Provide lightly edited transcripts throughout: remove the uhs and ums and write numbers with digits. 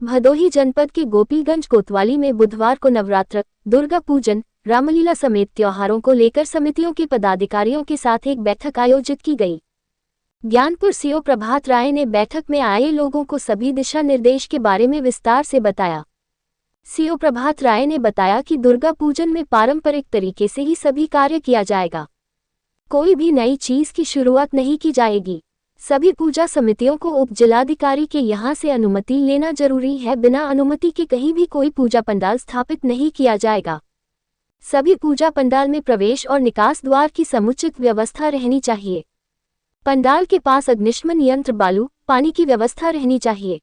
भदोही जनपद के गोपीगंज कोतवाली में बुधवार को नवरात्र, दुर्गा पूजन, रामलीला समेत त्योहारों को लेकर समितियों के पदाधिकारियों के साथ एक बैठक आयोजित की गई। ज्ञानपुर सीओ प्रभात राय ने बैठक में आए लोगों को सभी दिशा निर्देश के बारे में विस्तार से बताया। सीओ प्रभात राय ने बताया कि दुर्गा पूजन में पारंपरिक तरीके से ही सभी कार्य किया जाएगा। कोई भी नई चीज की शुरुआत नहीं की जाएगी। सभी पूजा समितियों को उप जिलाधिकारी के यहां से अनुमति लेना जरूरी है। बिना अनुमति के कहीं भी कोई पूजा पंडाल स्थापित नहीं किया जाएगा। सभी पूजा पंडाल में प्रवेश और निकास द्वार की समुचित व्यवस्था रहनी चाहिए। पंडाल के पास अग्निशमन यंत्र, बालू, पानी की व्यवस्था रहनी चाहिए।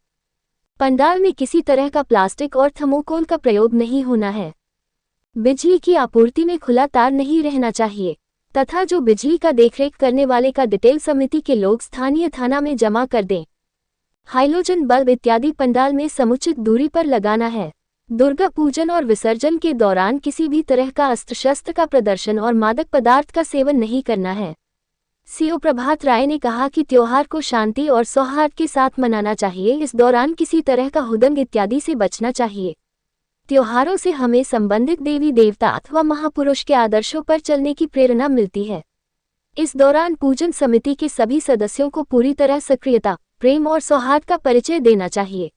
पंडाल में किसी तरह का प्लास्टिक और थर्मोकोल का प्रयोग नहीं होना है। बिजली की आपूर्ति में खुला तार नहीं रहना चाहिए तथा जो बिजली का देखरेख करने वाले का डिटेल समिति के लोग स्थानीय थाना में जमा कर दें। हाइलोजन बल्ब इत्यादि पंडाल में समुचित दूरी पर लगाना है। दुर्गा पूजन और विसर्जन के दौरान किसी भी तरह का अस्त्र शस्त्र का प्रदर्शन और मादक पदार्थ का सेवन नहीं करना है। सीओ प्रभात राय ने कहा कि त्योहार को शांति और सौहार्द के साथ मनाना चाहिए। इस दौरान किसी तरह का हुदंग इत्यादि से बचना चाहिए। त्योहारों से हमें संबंधित देवी देवता अथवा महापुरुष के आदर्शों पर चलने की प्रेरणा मिलती है। इस दौरान पूजन समिति के सभी सदस्यों को पूरी तरह सक्रियता, प्रेम और सौहार्द का परिचय देना चाहिए।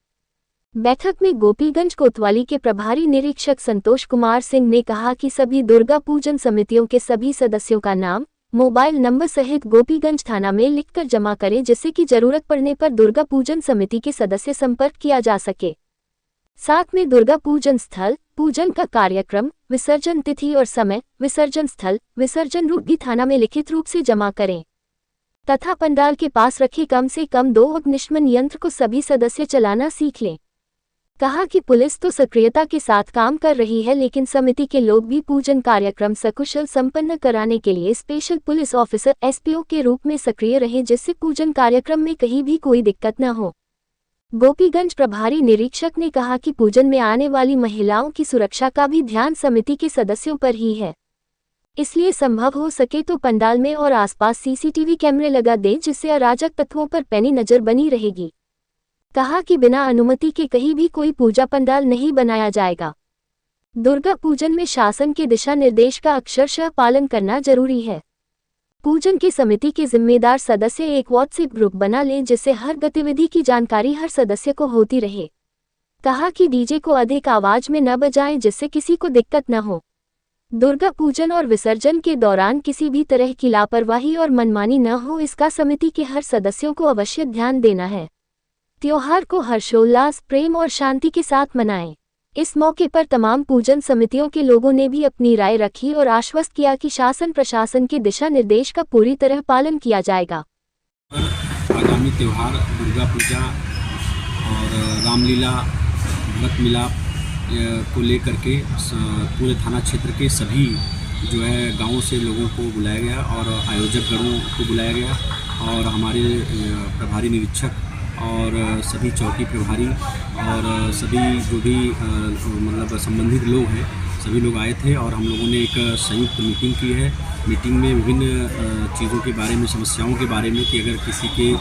बैठक में गोपीगंज कोतवाली के प्रभारी निरीक्षक संतोष कुमार सिंह ने कहा कि सभी दुर्गा पूजन समितियों के सभी सदस्यों का नाम, मोबाइल नंबर सहित गोपीगंज थाना में लिखकर जमा करें, जिससे कि जरूरत पड़ने पर दुर्गा पूजन समिति के सदस्य संपर्क किया जा सके। साथ में दुर्गा पूजन स्थल, पूजन का कार्यक्रम, विसर्जन तिथि और समय, विसर्जन स्थल, विसर्जन रूप भी थाना में लिखित रूप से जमा करें तथा पंडाल के पास रखे कम से कम 2 अग्निशमन यंत्र को सभी सदस्य चलाना सीख लें। कहा कि पुलिस तो सक्रियता के साथ काम कर रही है, लेकिन समिति के लोग भी पूजन कार्यक्रम सकुशल संपन्न कराने के लिए स्पेशल पुलिस ऑफिसर SPO के रूप में सक्रिय रहे, जिससे पूजन कार्यक्रम में कहीं भी कोई दिक्कत न हो। गोपीगंज प्रभारी निरीक्षक ने कहा कि पूजन में आने वाली महिलाओं की सुरक्षा का भी ध्यान समिति के सदस्यों पर ही है, इसलिए संभव हो सके तो पंडाल में और आसपास CCTV कैमरे लगा दें, जिससे अराजक तत्वों पर पैनी नजर बनी रहेगी। कहा कि बिना अनुमति के कहीं भी कोई पूजा पंडाल नहीं बनाया जाएगा। दुर्गा पूजन में शासन के दिशा निर्देश का अक्षरशः पालन करना जरूरी है। पूजन की समिति के जिम्मेदार सदस्य एक व्हाट्सएप ग्रुप बना लें, जिससे हर गतिविधि की जानकारी हर सदस्य को होती रहे। कहा कि डीजे को अधिक आवाज में न बजाएं, जिससे किसी को दिक्कत न हो। दुर्गा पूजन और विसर्जन के दौरान किसी भी तरह की लापरवाही और मनमानी न हो, इसका समिति के हर सदस्यों को अवश्य ध्यान देना है। त्योहार को हर्षोल्लास, प्रेम और शांति के साथ मनाएं। इस मौके पर तमाम पूजन समितियों के लोगों ने भी अपनी राय रखी और आश्वस्त किया कि शासन प्रशासन के दिशा निर्देश का पूरी तरह पालन किया जाएगा। आगामी त्यौहार दुर्गा पूजा और रामलीला व्रत मिलाप को लेकर के पूरे थाना क्षेत्र के सभी जो है गाँव से लोगों को बुलाया गया और आयोजक गणों को बुलाया गया और हमारे प्रभारी निरीक्षक और सभी चौकी प्रभारी और सभी जो भी मतलब संबंधित लोग हैं सभी लोग आए थे और हम लोगों ने एक संयुक्त मीटिंग की है। मीटिंग में विभिन्न चीज़ों के बारे में, समस्याओं के बारे में कि अगर किसी के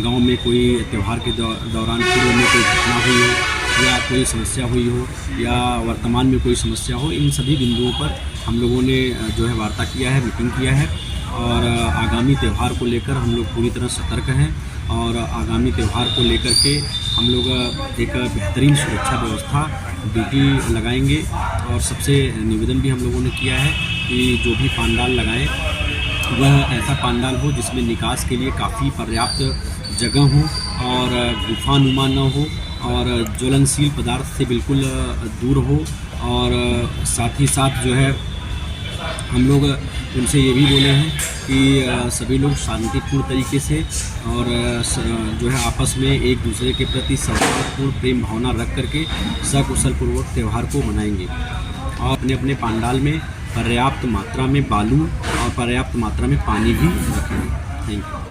गांव में कोई त्यौहार के दौरान पूर्व में कोई घटना हुई हो या कोई समस्या हुई हो या वर्तमान में कोई समस्या हो, इन सभी बिंदुओं पर हम लोगों ने जो है वार्ता किया है, मीटिंग किया है और आगामी त्यौहार को लेकर हम लोग पूरी तरह सतर्क हैं और आगामी त्यौहार को लेकर के हम लोग एक बेहतरीन सुरक्षा व्यवस्था ड्यूटी लगाएंगे और सबसे निवेदन भी हम लोगों ने किया है कि जो भी पंडाल लगाएं वह ऐसा पंडाल हो जिसमें निकास के लिए काफ़ी पर्याप्त जगह हो और गुफानुमा न हो और ज्वलनशील पदार्थ से बिल्कुल दूर हो और साथ ही साथ जो है हम लोग उनसे ये भी बोले हैं कि सभी लोग शांतिपूर्ण तरीके से और जो है आपस में एक दूसरे के प्रति सौहार्दपूर्ण प्रेम भावना रख करके सकुशल पूर्वक त्यौहार को मनाएंगे और अपने अपने पंडाल में पर्याप्त मात्रा में बालू और पर्याप्त मात्रा में पानी भी रखेंगे। Thank you.